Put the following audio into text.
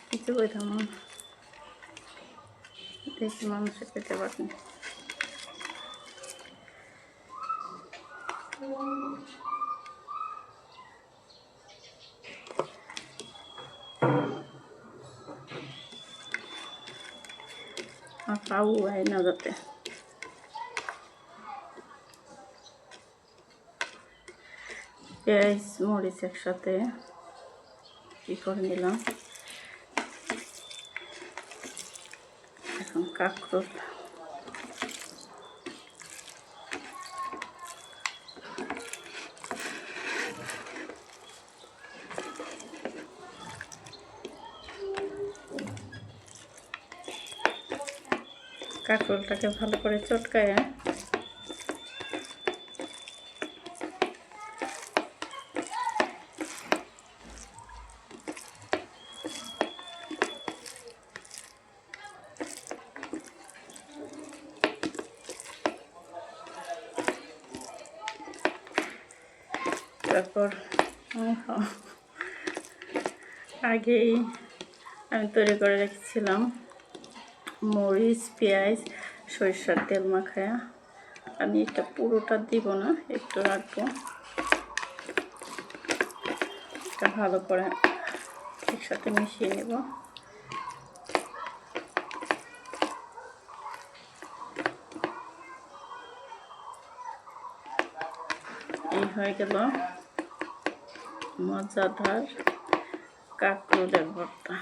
কিছু কইতাম না, দেখি মানুষের পেতে পারেন। পাউ হয় না যাতে পেঁয়াজ মরিচ একসাথে কি করে নিলাম। এখন কাঁকরোল কাঁকরোলটাকে ভালো করে চটকায় তারপর আগেই আমি তৈরি করে রেখেছিলাম মরিচ পেঁয়াজ সরিষার তেল মাখায়া। আমি এটা পুরোটা দিব না, একটু রাখবো। এটা ভালো করে একসাথে মিশিয়ে নেব। এই হয়ে গেল মজাদার কাঁকরোলের ভর্তা।